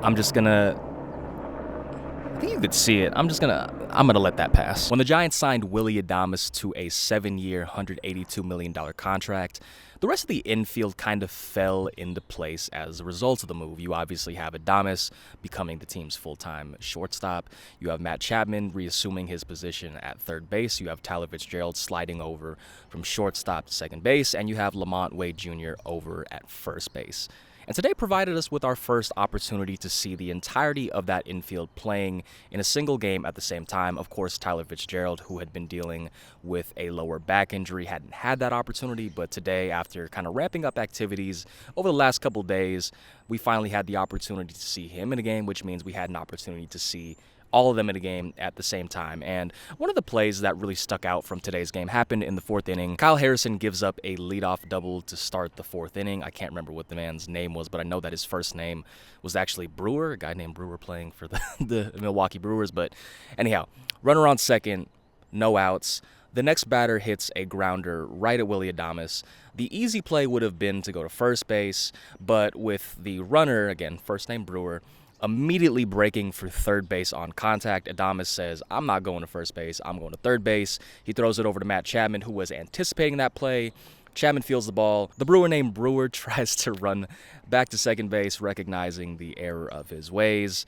I'm just gonna I think you could see it. I'm gonna let that pass. When the Giants signed Willy Adames to a 7-year, $182 million contract, the rest of the infield kind of fell into place as a result of the move. You obviously have Adames becoming the team's full-time shortstop. You have Matt Chapman reassuming his position at third base. You have Tyler Fitzgerald sliding over from shortstop to second base, and you have Lamont Wade Jr. over at first base. And today provided us with our first opportunity to see the entirety of that infield playing in a single game at the same time. Of course, Tyler Fitzgerald, who had been dealing with a lower back injury, hadn't had that opportunity, but today, after kind of ramping up activities over the last couple days, we finally had the opportunity to see him in a game, which means we had an opportunity to see all of them in a game at the same time. And one of the plays that really stuck out from today's game happened in the fourth inning. Kyle Harrison gives up a leadoff double to start the fourth inning. I can't remember what the man's name was, but I know that his first name was actually Brewer, a guy named Brewer playing for the Milwaukee Brewers. But anyhow, runner on second, no outs. The next batter hits a grounder right at Willy Adames. The easy play would have been to go to first base, but with the runner, again, first name Brewer, immediately breaking for third base on contact, Adames says, I'm not going to first base, I'm going to third base. He throws it over to Matt Chapman, who was anticipating that play. Chapman fields the ball. The Brewer named Brewer tries to run back to second base, recognizing the error of his ways.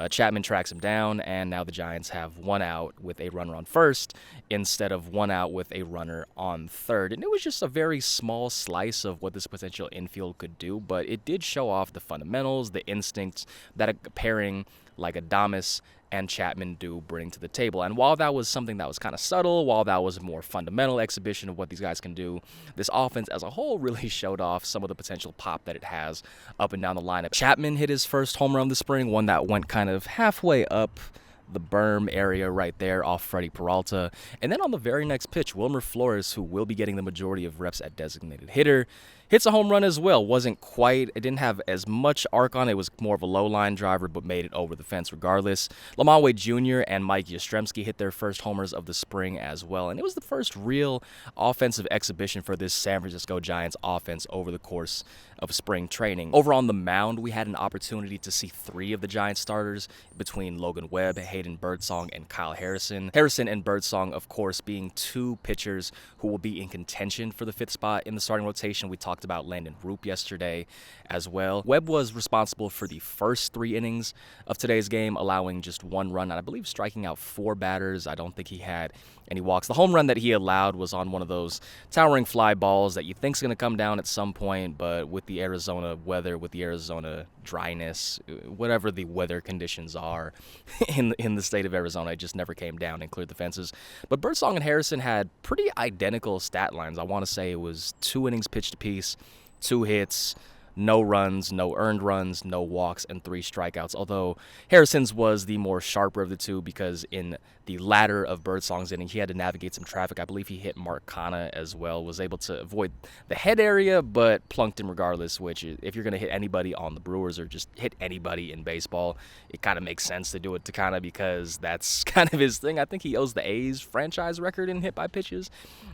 Chapman tracks him down, and now the Giants have one out with a runner on first instead of one out with a runner on third. And it was just a very small slice of what this potential infield could do, but it did show off the fundamentals, the instincts that a pairing like Adames and Chapman do bring to the table. And while that was something that was kind of subtle, while that was a more fundamental exhibition of what these guys can do, this offense as a whole really showed off some of the potential pop that it has up and down the lineup. Chapman hit his first home run of the spring, one that went kind of halfway up the berm area right there off Freddie Peralta. And then on the very next pitch, Wilmer Flores, who will be getting the majority of reps at designated hitter, hits a home run as well. It didn't have as much arc on it. It was more of a low-line driver, but made it over the fence regardless. Lamont Wade Jr. and Mike Yastrzemski hit their first homers of the spring as well. And it was the first real offensive exhibition for this San Francisco Giants offense over the course of spring training. Over on the mound, we had an opportunity to see 3 of the Giants starters between Logan Webb, Hayden Birdsong, and Kyle Harrison. Harrison and Birdsong, of course, being 2 pitchers who will be in contention for the 5th spot in the starting rotation. We talked about Landon Roop yesterday as well. Webb was responsible for the first 3 innings of today's game, allowing just 1 run, and I believe striking out 4 batters. I don't think he had any walks. The home run that he allowed was on one of those towering fly balls that you think is going to come down at some point, but with the Arizona weather, with the Arizona dryness, whatever the weather conditions are in the state of Arizona, it just never came down and cleared the fences. But Birdsong and Harrison had pretty identical stat lines. I want to say it was 2 innings pitched apiece, 2 hits, no runs, no earned runs, no walks, and 3 strikeouts, although Harrison's was the more sharper of the 2 because in the latter of Birdsong's inning, he had to navigate some traffic. I believe he hit Mark Canha as well, was able to avoid the head area, but plunked him regardless, which if you're going to hit anybody on the Brewers or just hit anybody in baseball, it kind of makes sense to do it to Canha because that's kind of his thing. I think he owes the A's franchise record in hit by pitches,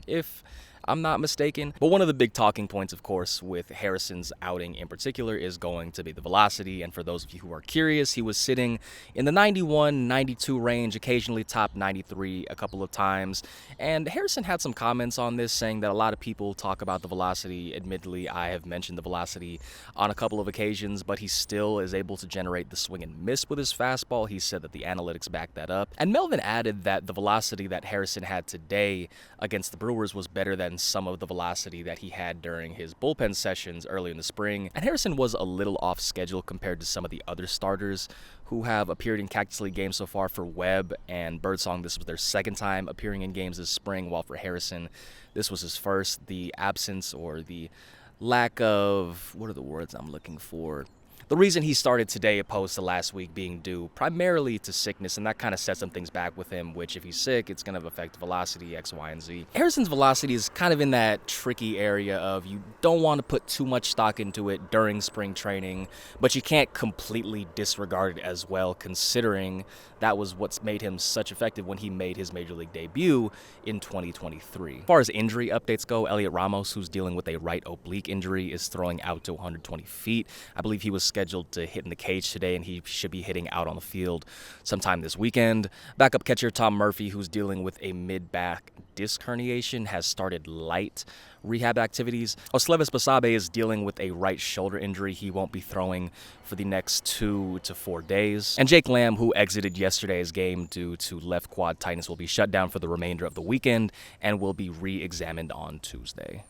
if I'm not mistaken. But one of the big talking points, of course, with Harrison's outing in particular is going to be the velocity. And for those of you who are curious, he was sitting in the 91, 92 range, occasionally top 93 a couple of times. And Harrison had some comments on this, saying that a lot of people talk about the velocity. Admittedly, I have mentioned the velocity on a couple of occasions, but he still is able to generate the swing and miss with his fastball. He said that the analytics back that up. And Melvin added that the velocity that Harrison had today against the Brewers was better than some of the velocity that he had during his bullpen sessions early in the spring. And Harrison was a little off schedule compared to some of the other starters who have appeared in Cactus League games so far. For Webb and Birdsong, this was their 2nd time appearing in games this spring, while for Harrison, this was his first. The absence or the lack of, what are the words I'm looking for? The reason he started today opposed to last week being due primarily to sickness, and that kind of sets some things back with him, which if he's sick, it's going to affect velocity, X, Y, and Z. Harrison's velocity is kind of in that tricky area of you don't want to put too much stock into it during spring training, but you can't completely disregard it as well, considering that was what's made him such effective when he made his Major League debut in 2023. As far as injury updates go, Elliot Ramos, who's dealing with a right oblique injury, is throwing out to 120 feet. I believe he was scheduled to hit in the cage today, and he should be hitting out on the field sometime this weekend. Backup catcher Tom Murphy, who's dealing with a mid-back disc herniation, has started light rehab activities. Oslevis Basabe is dealing with a right shoulder injury. He won't be throwing for the next 2 to 4 days. And Jake Lamb, who exited yesterday's game due to left quad tightness, will be shut down for the remainder of the weekend and will be re-examined on Tuesday.